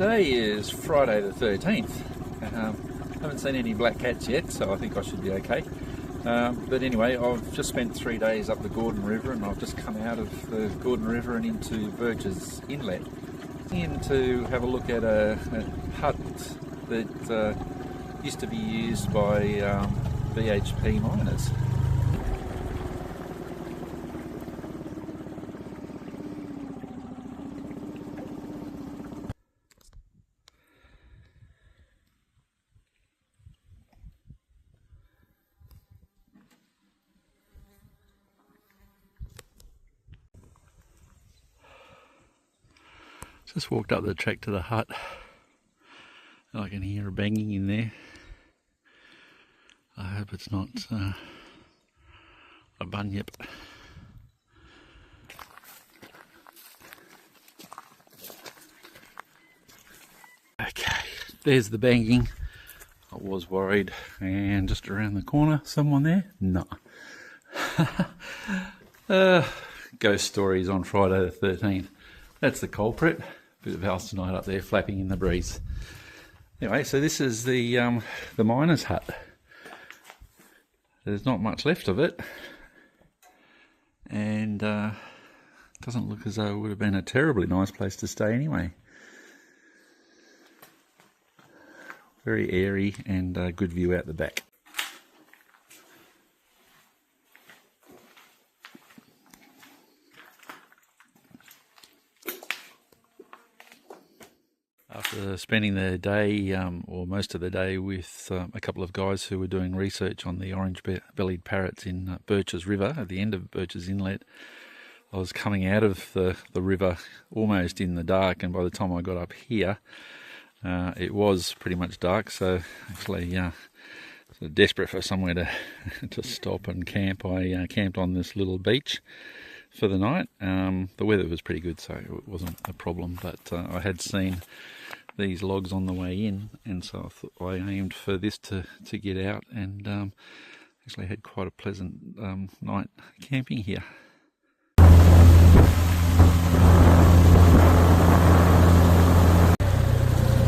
Today is Friday the 13th. Haven't seen any black cats yet, so I think I should be okay. But anyway, I've just spent 3 days up the Gordon River, and I've just come out of the Gordon River and into Birchs Inlet in to have a look at a hut that used to be used by BHP miners. Just walked up the track to the hut. I can hear a banging in there. I hope it's not a bunyip. Okay, there's the banging. I was worried. And just around the corner, someone there? No. Ghost stories on Friday the 13th. That's the culprit. Bit of alstonite up there flapping in the breeze. Anyway, so this is the miner's hut. There's not much left of it, and doesn't look as though it would have been a terribly nice place to stay anyway. Very airy and good view out the back. After spending the day, or most of the day, with a couple of guys who were doing research on the Orange Bellied Parrots in Birchs River, at the end of Birchs Inlet, I was coming out of the river almost in the dark, and by the time I got up here, it was pretty much dark, so actually sort of desperate for somewhere to stop and camp. I camped on this little beach for the night. The weather was pretty good, so it wasn't a problem, but I had seen these logs on the way in, and so I thought I aimed for this to get out, and actually had quite a pleasant night camping here.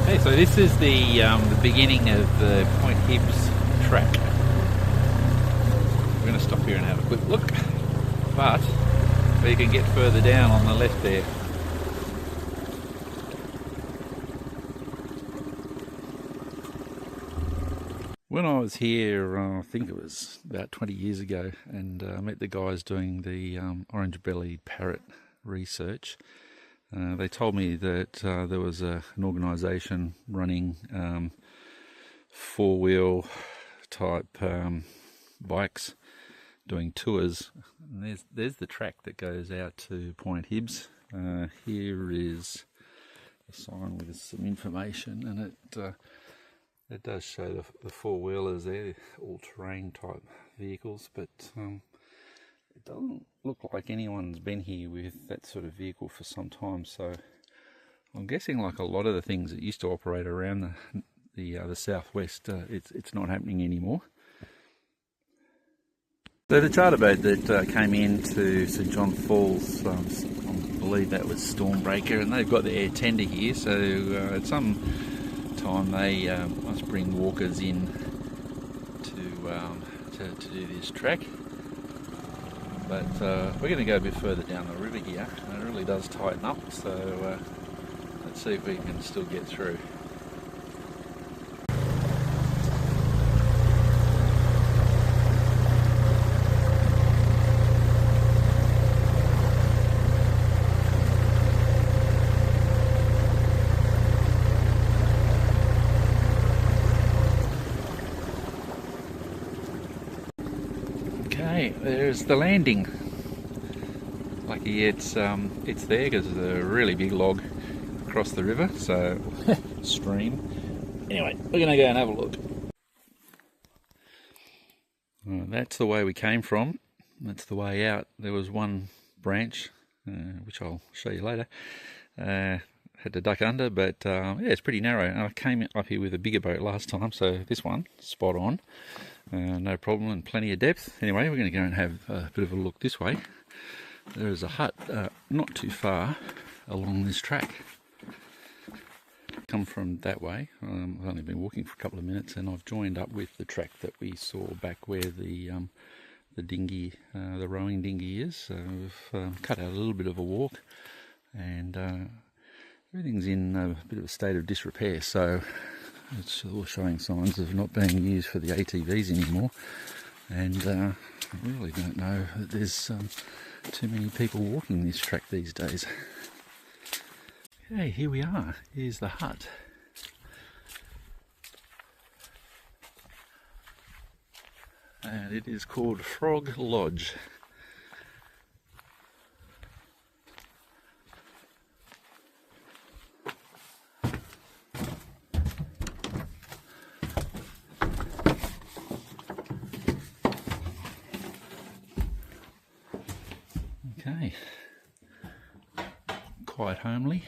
Okay, so this is the beginning of the Point Hibbs track. We're going to stop here and have a quick look, but we can get further down on the left there. When I was here, I think it was about 20 years ago, and I met the guys doing the Orange Bellied Parrot research. They told me that there was an organisation running four-wheel type bikes doing tours. And there's the track that goes out to Point Hibbs. Here is a sign with some information, and it does show the four-wheelers there, all-terrain type vehicles, but it doesn't look like anyone's been here with that sort of vehicle for some time, so I'm guessing, like a lot of the things that used to operate around the southwest, it's not happening anymore. So the charter boat that came into St John Falls, I believe that was Stormbreaker, and they've got their tender here, so at some time they must bring walkers in to do this track. But we're going to go a bit further down the river here, and it really does tighten up, so let's see if we can still get through. Okay, there's the landing. Lucky it's there because there's a really big log across the river, so stream. Anyway, we're going to go and have a look. That's the way we came from. That's the way out. There was one branch, which I'll show you later. Had to duck under, but yeah, it's pretty narrow. And I came up here with a bigger boat last time, so this one, spot on. No problem, and plenty of depth. Anyway, we're going to go and have a bit of a look this way. There is a hut not too far along this track. come from that way. I've only been walking for a couple of minutes, and I've joined up with the track that we saw back where the dinghy, the rowing dinghy is. So we've cut out a little bit of a walk, and everything's in a bit of a state of disrepair. So it's all showing signs of not being used for the ATVs anymore. And I really don't know that there's too many people walking this track these days. Okay, here we are. Here's the hut. And it is called Frog Lodge. Okay, quite homely.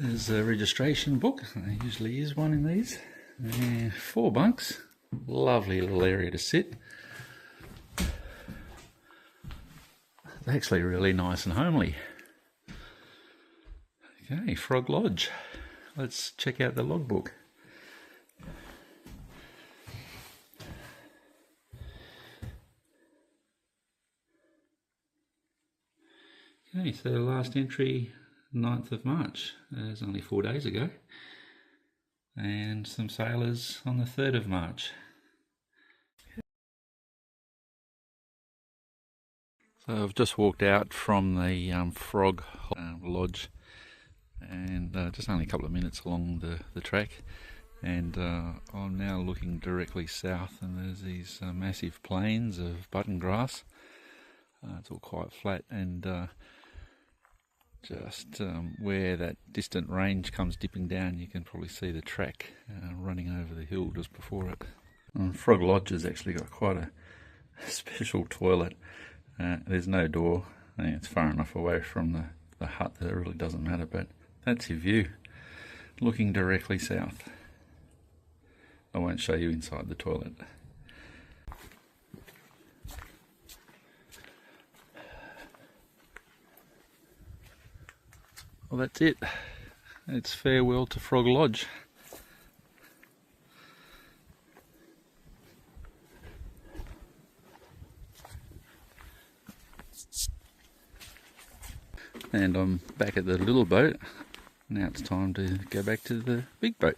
There's a registration book. There usually is one in these. 4 bunks. Lovely little area to sit. It's actually really nice and homely. Okay, Frog Lodge. Let's check out the logbook. Okay, so the last entry, 9th of March. That's only 4 days ago. And some sailors on the 3rd of March. So I've just walked out from the Frog Lodge, and just only a couple of minutes along the track, and I'm now looking directly south, and there's these massive plains of button grass. It's all quite flat, and just where that distant range comes dipping down, you can probably see the track running over the hill just before it. Frog Lodge has actually got quite a special toilet. There's no door. I think it's far enough away from the hut that it really doesn't matter, but that's your view, looking directly south. I won't show you inside the toilet. Well, that's it. It's farewell to Frog Lodge. And I'm back at the little boat. Now it's time to go back to the big boat.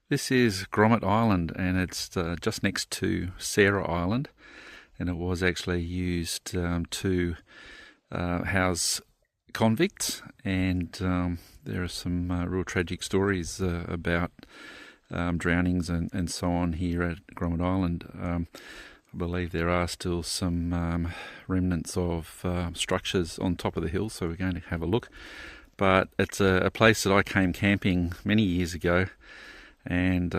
This is Grommet Island, and it's just next to Sarah Island, and it was actually used to house convicts, and there are some real tragic stories about drownings and so on here at Grommet Island. I believe there are still some remnants of structures on top of the hill, so we're going to have a look. But it's a place that I came camping many years ago, and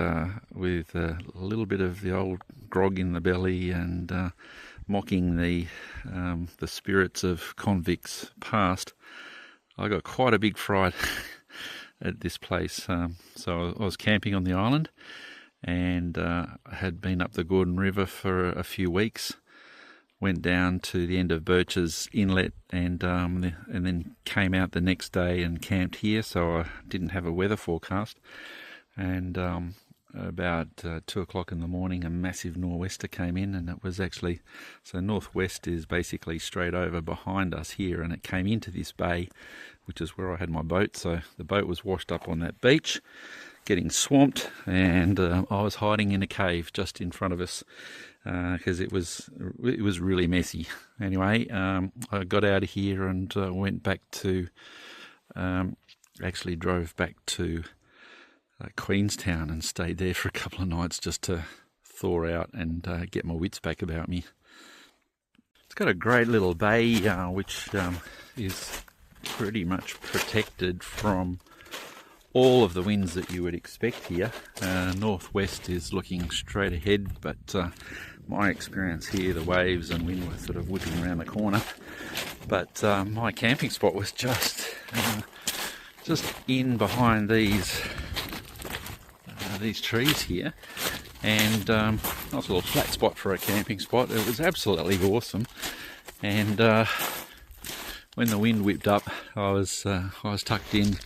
with a little bit of the old grog in the belly, and mocking the spirits of convicts past, I got quite a big fright at this place. So I was camping on the island, and had been up the Gordon River for a few weeks. Went down to the end of Birchs Inlet, and then came out the next day and camped here. So I didn't have a weather forecast. And about 2 o'clock in the morning, a massive nor'wester came in, and it was actually, so northwest is basically straight over behind us here, and it came into this bay which is where I had my boat. So the boat was washed up on that beach, getting swamped, and I was hiding in a cave just in front of us because it was really messy. Anyway, I got out of here and went back to, actually drove back to Queenstown and stayed there for a couple of nights just to thaw out and get my wits back about me. It's got a great little bay which is pretty much protected from all of the winds that you would expect here. Northwest is looking straight ahead, but my experience here, the waves and wind were sort of whipping around the corner. But my camping spot was just in behind these trees here, and nice little flat spot for a camping spot. It was absolutely awesome, and when the wind whipped up, I was tucked in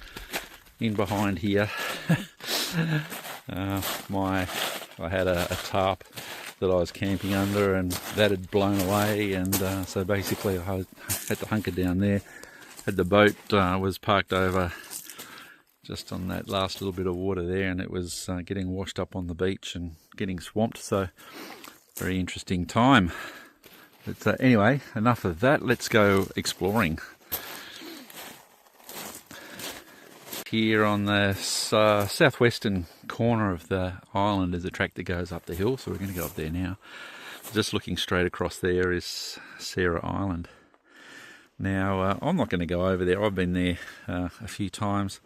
behind here. I had a tarp that I was camping under, and that had blown away, and so basically I had to hunker down there. Had the boat was parked over just on that last little bit of water there, and it was getting washed up on the beach and getting swamped, so very interesting time. But anyway, enough of that, let's go exploring. Here on the southwestern corner of the island is a track that goes up the hill, so we're going to go up there now. Just looking straight across there is Sarah Island. Now, I'm not going to go over there. I've been there a few times.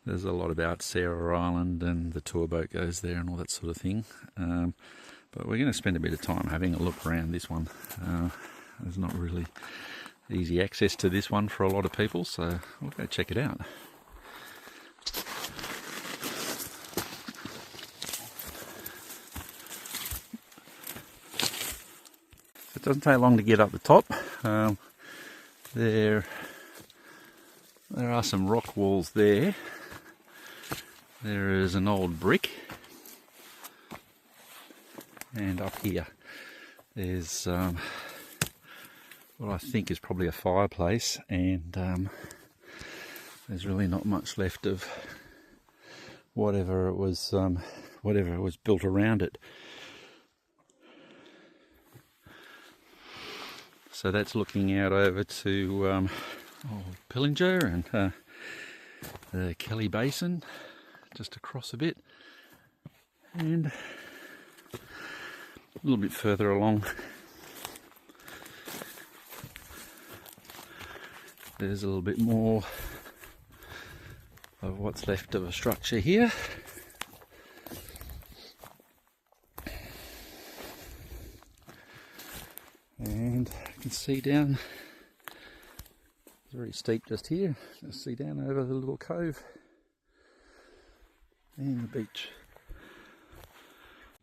There's a lot about Sarah Island, and the tour boat goes there and all that sort of thing. But we're going to spend a bit of time having a look around this one. There's not really easy access to this one for a lot of people, so we'll go check it out. It doesn't take long to get up the top. There are some rock walls there. There is an old brick, and up here there's what I think is probably a fireplace, and there's really not much left of whatever it was built around it. So that's looking out over to Pillinger and the Kelly Basin, just across a bit, and a little bit further along there's a little bit more of what's left of a structure here. And I can see down, it's very steep just here, just see down over the little cove and the beach.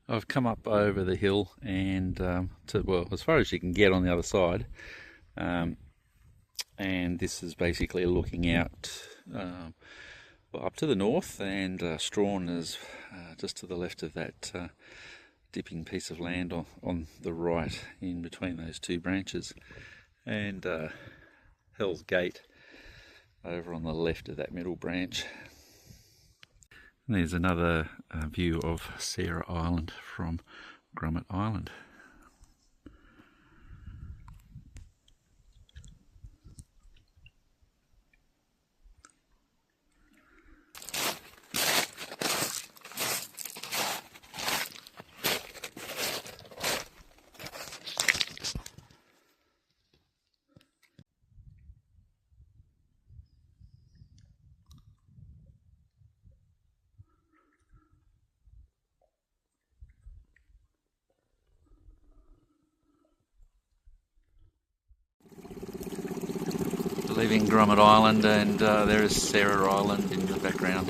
I've come up over the hill and well, as far as you can get on the other side, and this is basically looking out well, up to the north, and Strawn is just to the left of that dipping piece of land on the right in between those two branches, and Hell's Gate over on the left of that middle branch. And there's another view of Sarah Island from Grummet Island. Leaving Grummet Island, and there is Sarah Island in the background.